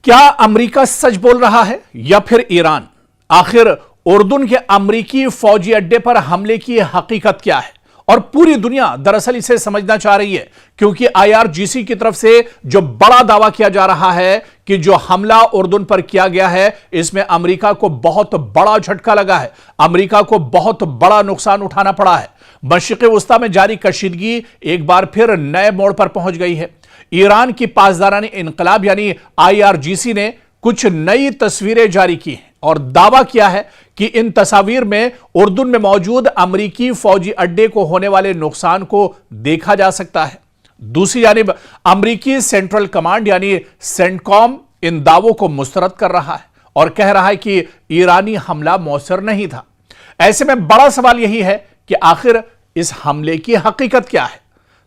क्या अमेरिका सच बोल रहा है या फिर ईरान? आखिर उर्दून के अमेरिकी फौजी अड्डे पर हमले की हकीकत क्या है? और पूरी दुनिया दरअसल इसे समझना चाह रही है, क्योंकि IRGC की तरफ से जो बड़ा दावा किया जा रहा है कि जो हमला उर्दून पर किया गया है, इसमें अमेरिका को बहुत बड़ा झटका लगा है, अमेरिका को बहुत बड़ा नुकसान उठाना पड़ा है। मशरिक़ वस्ता में जारी कशीदगी एक बार फिर नए मोड़ पर पहुंच गई है। ईरान की पासदारानी इनकलाब यानी IRGC ने कुछ नई तस्वीरें जारी की हैं और दावा किया है कि इन तस्वीर में उर्दून में मौजूद अमेरिकी फौजी अड्डे को होने वाले नुकसान को देखा जा सकता है। दूसरी जानिब अमेरिकी सेंट्रल कमांड यानी सेंटकॉम इन दावों को मुस्तरद कर रहा है और कह रहा है कि ईरानी हमला मौसर नहीं था। ऐसे में बड़ा सवाल यही है कि आखिर इस हमले की हकीकत क्या है?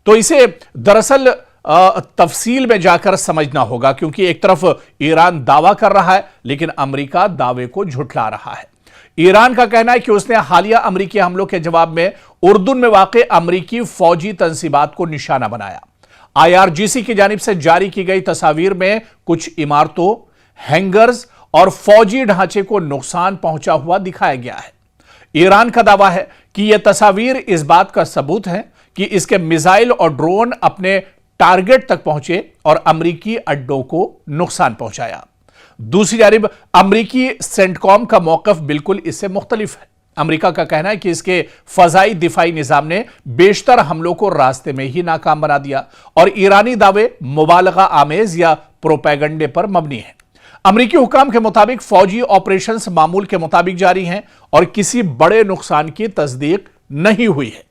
तो इसे दरअसल तफसील में जाकर समझना होगा, क्योंकि एक तरफ ईरान दावा कर रहा है लेकिन अमेरिका दावे को झुठला रहा है। ईरान का कहना है कि उसने हालिया अमेरिकी हमलों के जवाब में उर्दून में वाक़े अमेरिकी फौजी तंसीबात को निशाना बनाया। IRGC की जानिब से जारी की गई तस्वीर में कुछ इमारतों, हैंगर्स और फौजी ढांचे को नुकसान पहुंचा हुआ दिखाया गया है। ईरान का दावा है कि यह तस्वीर इस बात का सबूत है कि इसके मिसाइल और ड्रोन अपने टारगेट तक पहुंचे और अमेरिकी अड्डों को नुकसान पहुंचाया। दूसरी जानिब अमेरिकी सेंटकॉम का मौकफ बिल्कुल इससे मुख्तलिफ है। अमेरिका का कहना है कि इसके फजाई दिफाई निजाम ने बेशतर हमलों को रास्ते में ही नाकाम बना दिया और ईरानी दावे मुबालगा आमेज या प्रोपेगंडे पर मबनी है। अमेरिकी हुकाम के मुताबिक फौजी ऑपरेशंस मामूल के मुताबिक जारी हैं और किसी बड़े नुकसान की तस्दीक नहीं हुई है।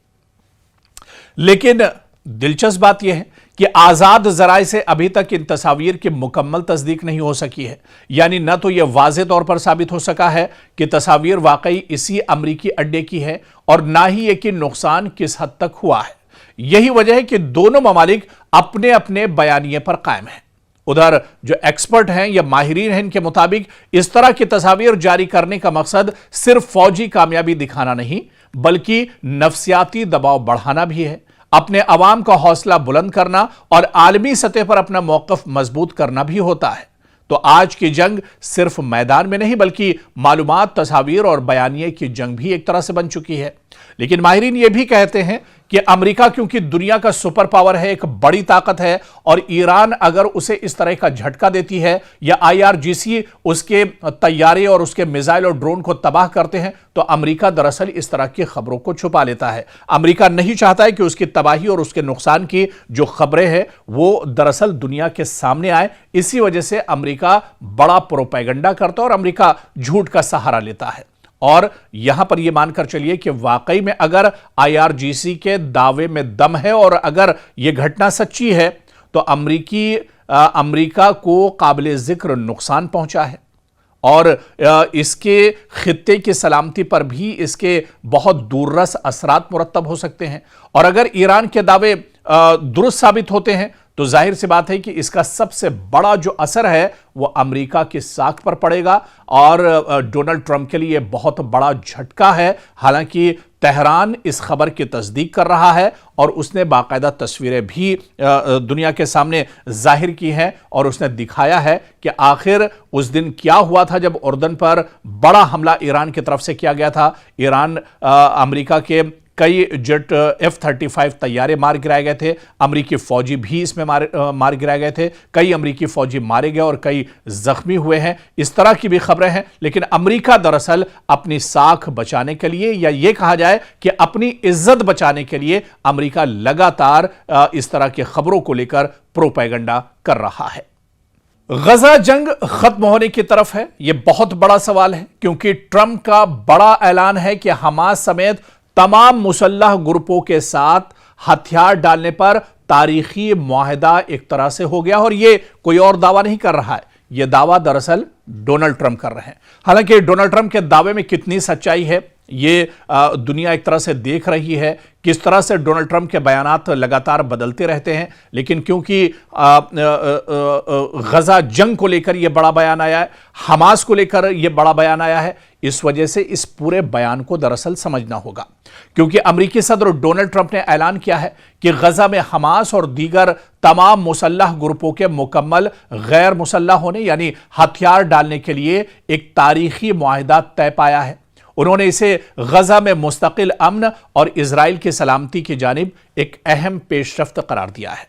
लेकिन दिलचस्प बात यह है कि आजाद जराए से अभी तक इन तस्वीर की मुकम्मल तस्दीक नहीं हो सकी है, यानी न तो यह वाज़े तौर पर साबित हो सका है कि तस्वीर वाकई इसी अमेरिकी अड्डे की है और ना ही यह कि नुकसान किस हद तक हुआ है। यही वजह है कि दोनों ममालिक अपने अपने बयानिए पर कायम हैं। उधर जो एक्सपर्ट हैं या माहिरीन हैं, इनके मुताबिक इस तरह की तस्वीर जारी करने का मकसद सिर्फ फौजी कामयाबी दिखाना नहीं बल्कि नफ्सियाती दबाव बढ़ाना भी है, अपने अवाम का हौसला बुलंद करना और आलमी सतह पर अपना मौकफ मजबूत करना भी होता है। तो आज की जंग सिर्फ मैदान में नहीं बल्कि मालूमात, तस्वीर और बयानिए की जंग भी एक तरह से बन चुकी है। लेकिन माहिरीन ये भी कहते हैं कि अमेरिका क्योंकि दुनिया का सुपर पावर है, एक बड़ी ताकत है, और ईरान अगर उसे इस तरह का झटका देती है या IRGC उसके तैयारे और उसके मिसाइल और ड्रोन को तबाह करते हैं तो अमेरिका दरअसल इस तरह की खबरों को छुपा लेता है। अमेरिका नहीं चाहता है कि उसकी तबाही और उसके नुकसान की जो खबरें हैं वो दरअसल दुनिया के सामने आए। इसी वजह से अमेरिका बड़ा प्रोपेगेंडा करता है और अमेरिका झूठ का सहारा लेता है। और यहां पर यह मानकर चलिए कि वाकई में अगर IRGC के दावे में दम है और अगर यह घटना सच्ची है तो अमेरिका को काबिल जिक्र नुकसान पहुंचा है और इसके खित्ते की सलामती पर भी इसके बहुत दूररस असरात मुरत्तब हो सकते हैं। और अगर ईरान के दावे दुरुस्त साबित होते हैं तो जाहिर सी बात है कि इसका सबसे बड़ा जो असर है वो अमेरिका की साख पर पड़ेगा और डोनाल्ड ट्रंप के लिए बहुत बड़ा झटका है। हालांकि तेहरान इस खबर की तस्दीक कर रहा है और उसने बाकायदा तस्वीरें भी दुनिया के सामने जाहिर की हैं और उसने दिखाया है कि आखिर उस दिन क्या हुआ था जब उर्दून पर बड़ा हमला ईरान की तरफ से किया गया था। ईरान अमेरिका के कई जेट F-35 तैयारे मार गिराए गए थे, अमेरिकी फौजी भी इसमें मार गिराए गए थे, कई अमेरिकी फौजी मारे गए और कई जख्मी हुए हैं। इस तरह की भी खबरें हैं। लेकिन अमेरिका दरअसल अपनी साख बचाने के लिए या यह कहा जाए कि अपनी इज्जत बचाने के लिए अमेरिका लगातार इस तरह की खबरों को लेकर प्रोपेगेंडा कर रहा है। गजा जंग खत्म होने की तरफ है, यह बहुत बड़ा सवाल है, क्योंकि ट्रंप का बड़ा ऐलान है कि हमास समेत तमाम मुसल्लह ग्रुपों के साथ हथियार डालने पर तारीखी मुआहदा एक तरह से हो गया और यह कोई और दावा नहीं कर रहा है, यह दावा दरअसल डोनाल्ड ट्रंप कर रहे हैं। हालांकि डोनाल्ड ट्रंप के दावे में कितनी सच्चाई है یہ دنیا ایک طرح سے دیکھ رہی ہے کس طرح سے ڈونلڈ ٹرمپ کے بیانات لگاتار بدلتے رہتے ہیں، لیکن کیونکہ غزہ جنگ کو لے کر یہ بڑا بیان آیا ہے، حماس کو لے کر یہ بڑا بیان آیا ہے، اس وجہ سے اس پورے بیان کو دراصل سمجھنا ہوگا، کیونکہ امریکی صدر ڈونلڈ ٹرمپ نے اعلان کیا ہے کہ غزہ میں حماس اور دیگر تمام مسلح گروپوں کے مکمل غیر مسلح ہونے یعنی ہتھیار ڈالنے کے لیے ایک تاریخی معاہدہ طے پایا ہے۔ انہوں نے اسے غزہ میں مستقل امن اور اسرائیل کی سلامتی کی جانب ایک اہم پیش رفت قرار دیا ہے۔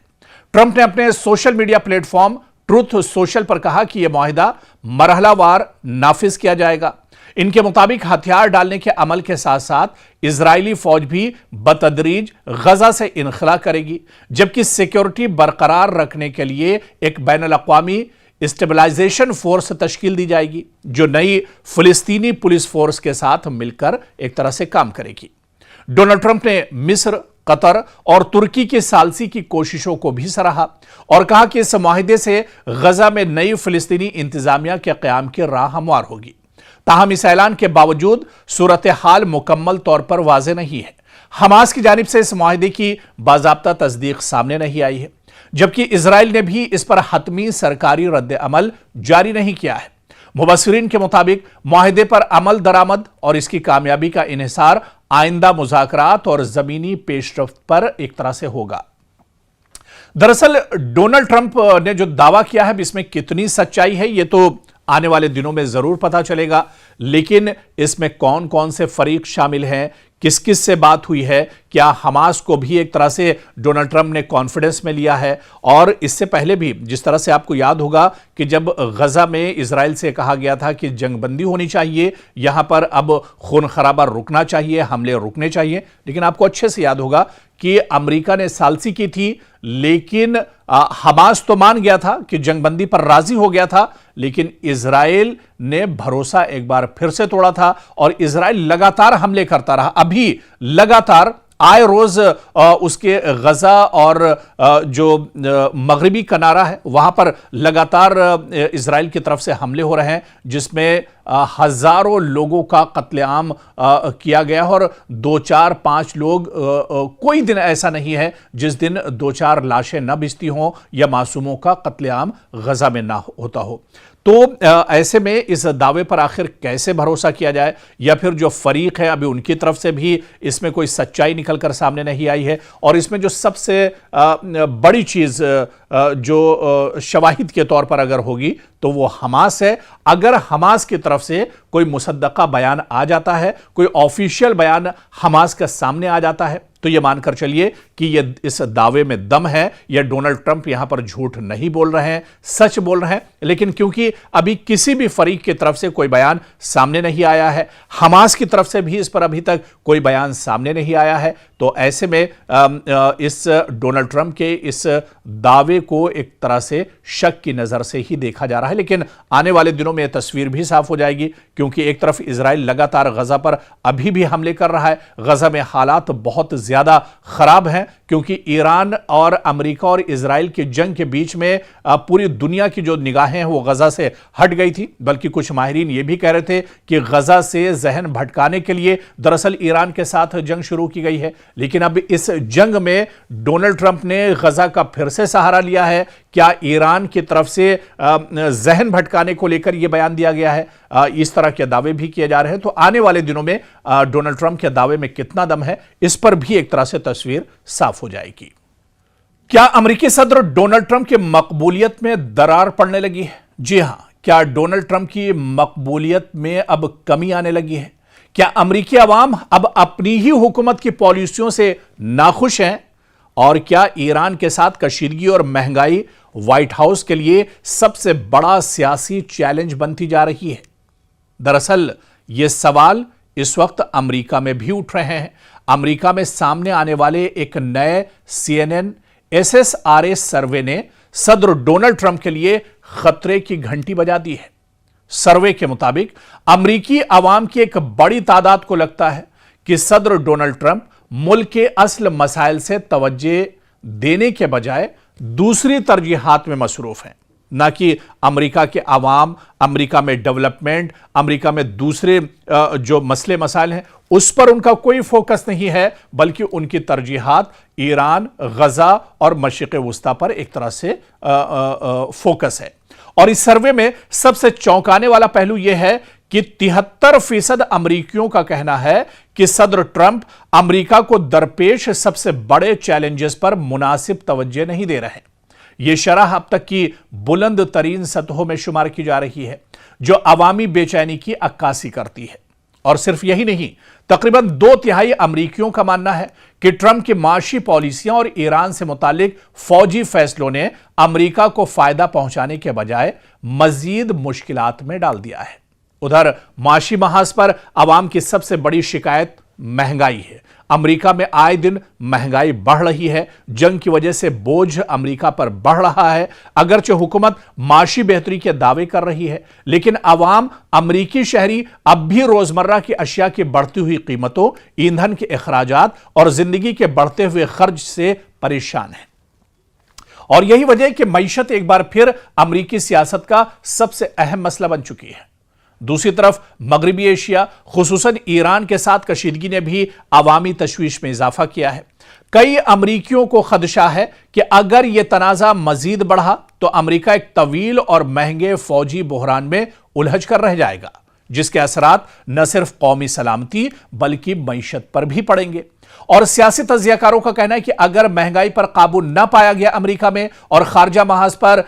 ٹرمپ نے اپنے social media platform Truth Social پر کہا کہ یہ معاہدہ مرحلہ وار نافذ کیا جائے گا۔ ان کے مطابق ہتھیار ڈالنے کے عمل کے ساتھ ساتھ اسرائیلی فوج بھی بتدریج غزہ سے انخلا کرے گی، جبکہ سیکیورٹی برقرار رکھنے کے لیے ایک بین الاقوامی اسٹیبلائزیشن فورس تشکیل دی جائے گی جو نئی فلسطینی پولیس فورس کے ساتھ مل کر ایک طرح سے کام کرے گی۔ ڈونلڈ ٹرمپ نے مصر، قطر اور ترکی کی ثالثی کی کوششوں کو بھی سراہا اور کہا کہ اس معاہدے سے غزہ میں نئی فلسطینی انتظامیہ کے قیام کی راہ ہموار ہوگی۔ تاہم اس اعلان کے باوجود صورتحال مکمل طور پر واضح نہیں ہے۔ حماس کی جانب سے اس معاہدے کی باضابطہ تصدیق سامنے نہیں آئی ہے، جبکہ اسرائیل نے بھی اس پر حتمی سرکاری رد عمل جاری نہیں کیا ہے۔ مبصرین کے مطابق معاہدے پر عمل درآمد اور اس کی کامیابی کا انحصار آئندہ مذاکرات اور زمینی پیش رفت پر ایک طرح سے ہوگا۔ دراصل ڈونلڈ ٹرمپ نے جو دعویٰ کیا ہے اس میں کتنی سچائی ہے یہ تو آنے والے دنوں میں ضرور پتا چلے گا، لیکن اس میں کون کون سے فریق شامل ہیں، کس کس سے بات ہوئی ہے، کیا حماس کو بھی ایک طرح سے ڈونلڈ ٹرمپ نے کانفیڈنس میں لیا ہے، اور اس سے پہلے بھی جس طرح سے آپ کو یاد ہوگا کہ جب غزہ میں اسرائیل سے کہا گیا تھا کہ جنگ بندی ہونی چاہیے، یہاں پر اب خون خرابہ رکنا چاہیے، حملے رکنے چاہیے، لیکن آپ کو اچھے سے یاد ہوگا کہ امریکہ نے ثالثی کی تھی، لیکن حماس تو مان گیا تھا کہ جنگ بندی پر راضی ہو گیا تھا، لیکن اسرائیل نے بھروسہ ایک بار پھر سے توڑا تھا اور اسرائیل لگاتار حملے کرتا رہا۔ ابھی لگاتار آئے روز اس کے غزہ اور جو مغربی کنارہ ہے وہاں پر لگاتار اسرائیل کی طرف سے حملے ہو رہے ہیں، جس میں ہزاروں لوگوں کا قتل عام کیا گیا اور 2-4-5 لوگ، کوئی دن ایسا نہیں ہے جس دن 2-4 لاشیں نہ بچتی ہوں یا معصوموں کا قتل عام غزہ میں نہ ہوتا ہو۔ تو ایسے میں اس دعوے پر آخر کیسے بھروسہ کیا جائے، یا پھر جو فریق ہے ابھی ان کی طرف سے بھی اس میں کوئی سچائی نکل کر سامنے نہیں آئی ہے، اور اس میں جو سب سے بڑی چیز جو شواہد کے طور پر اگر ہوگی تو وہ حماس ہے۔ اگر حماس کی طرف سے کوئی مصدقہ بیان آ جاتا ہے، کوئی آفیشیل بیان حماس کا سامنے آ جاتا ہے، تو یہ مان کر چلیے کہ یہ اس دعوے میں دم ہے، یا ڈونلڈ ٹرمپ یہاں پر جھوٹ نہیں بول رہے ہیں، سچ بول رہے ہیں۔ لیکن کیونکہ ابھی کسی بھی فریق کی طرف سے کوئی بیان سامنے نہیں آیا ہے، حماس کی طرف سے بھی اس پر ابھی تک کوئی بیان سامنے نہیں آیا ہے، تو ایسے میں اس ڈونلڈ ٹرمپ کے اس دعوے کو ایک طرح سے شک کی نظر سے ہی دیکھا جا رہا ہے۔ لیکن آنے والے دنوں میں یہ تصویر بھی صاف ہو جائے گی، کیونکہ ایک طرف اسرائیل لگاتار غزہ پر ابھی بھی حملے کر رہا ہے، غزہ میں حالات بہت زیادہ خراب ہیں، کیونکہ ایران اور امریکہ اور اسرائیل کی جنگ کے بیچ میں پوری دنیا کی جو نگاہیں ہیں وہ غزہ سے ہٹ گئی تھی، بلکہ کچھ ماہرین یہ بھی کہہ رہے تھے کہ غزہ سے ذہن بھٹکانے کے لیے دراصل ایران کے ساتھ جنگ شروع کی گئی ہے۔ لیکن اب اس جنگ میں ڈونلڈ ٹرمپ نے غزہ کا پھر سے سہارا لیا ہے۔ کیا ایران کی طرف سے ذہن بھٹکانے کو لے کر یہ بیان دیا گیا ہے؟ اس طرح کے دعوے بھی کیے جا رہے ہیں، تو آنے والے دنوں میں ڈونلڈ ٹرمپ کے دعوے میں کتنا دم ہے اس پر بھی ایک طرح سے تصویر صاف ہو جائے گی۔ کیا امریکی صدر ڈونلڈ ٹرمپ کی مقبولیت میں درار پڑنے لگی ہے؟ جی ہاں، کیا ڈونلڈ ٹرمپ کی مقبولیت میں اب کمی آنے لگی ہے؟ کیا امریکی عوام اب اپنی ہی حکومت کی پالیسیوں سے ناخوش ہیں؟ اور کیا ایران کے ساتھ کشیدگی اور مہنگائی وائٹ ہاؤس کے لیے سب سے بڑا سیاسی چیلنج بنتی جا رہی ہے؟ دراصل یہ سوال اس وقت امریکہ میں بھی اٹھ رہے ہیں۔ امریکہ میں سامنے آنے والے ایک نئے CNN SSRA سروے نے صدر ڈونلڈ ٹرمپ کے لیے خطرے کی گھنٹی بجا دی ہے۔ سروے کے مطابق امریکی عوام کی ایک بڑی تعداد کو لگتا ہے کہ صدر ڈونلڈ ٹرمپ ملک کے اصل مسائل سے توجہ دینے کے بجائے دوسری ترجیحات میں مصروف ہیں۔ ना कि अमेरिका के आवाम, अमेरिका में डेवलपमेंट, अमेरिका में दूसरे जो मसले मसाइल हैं उस पर उनका कोई फोकस नहीं है, बल्कि उनकी तरजीहात ईरान, गजा और मशरिक़ वुस्ता पर एक तरह से फोकस है। और इस सर्वे में सबसे चौंकाने वाला पहलू यह है कि 73% अमरीकियों का कहना है कि सदर ट्रंप अमरीका को दरपेश सबसे बड़े चैलेंजेस पर मुनासिब तवज्जो नहीं दे रहे। यह शरह अब तक की बुलंद तरीन सतहों में शुमार की जा रही है, जो अवामी बेचैनी की अक्कासी करती है। और सिर्फ यही नहीं, तकरीबन 2/3 अमरीकियों का मानना है कि ट्रंप की माशी पॉलिसियां और ईरान से मुतालिक फौजी फैसलों ने अमरीका को फायदा पहुंचाने के बजाय मजीद मुश्किलात में डाल दिया है। उधर माशी महाज पर अवाम की सबसे बड़ी शिकायत महंगाई है। अमेरिका में आए दिन महंगाई बढ़ रही है। जंग की वजह से बोझ अमेरिका पर बढ़ रहा है। अगरचे हुकूमत माशी बेहतरी के दावे कर रही है, लेकिन अवाम, अमरीकी शहरी अब भी रोजमर्रा की अशिया की बढ़ती हुई कीमतों, ईंधन के अखराजात और जिंदगी के बढ़ते हुए खर्च से परेशान है। और यही वजह है कि मईशत एक बार फिर अमरीकी सियासत का सबसे अहम मसला बन चुकी है। दूसरी तरफ मगरबी एशिया, खुसूसन ईरान के साथ कशीदगी ने भी अवामी तशवीश में इजाफा किया है। कई अमरीकियों को खदशा है कि अगर यह तनाज़ा मजीद बढ़ा तो अमरीका एक तवील और महंगे फौजी बहरान में उलझ कर रह जाएगा, जिसके असरात न सिर्फ कौमी सलामती बल्कि मईशत पर भी पड़ेंगे। और सियासी तज्जियाकारों का कहना है कि अगर महंगाई पर काबू न पाया गया अमेरिका में और खारजा महाज पर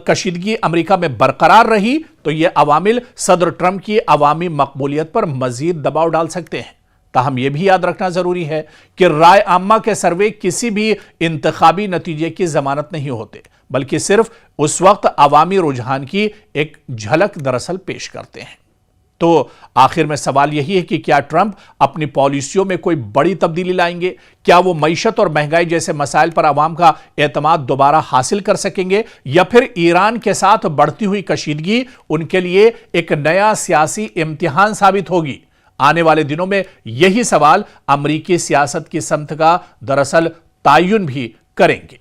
कशीदगी अमेरिका में बरकरार रही तो यह अवामिल सदर ट्रंप की अवामी मकबूलियत पर मजीद दबाव डाल सकते हैं। ताहम यह भी याद रखना जरूरी है कि राय आम्मा के सर्वे किसी भी इंतखाबी नतीजे की जमानत नहीं होते, बल्कि सिर्फ उस वक्त अवामी रुझान की एक झलक दरअसल पेश करते हैं। तो आखिर में सवाल यही है कि क्या ट्रंप अपनी पॉलिसियों में कोई बड़ी तब्दीली लाएंगे? क्या वो मईशत और महंगाई जैसे मसाइल पर आवाम का एतमाद दोबारा हासिल कर सकेंगे, या फिर ईरान के साथ बढ़ती हुई कशीदगी उनके लिए एक नया सियासी इम्तिहान साबित होगी? आने वाले दिनों में यही सवाल अमरीकी सियासत की समत का दरअसल तायुन भी करेंगे।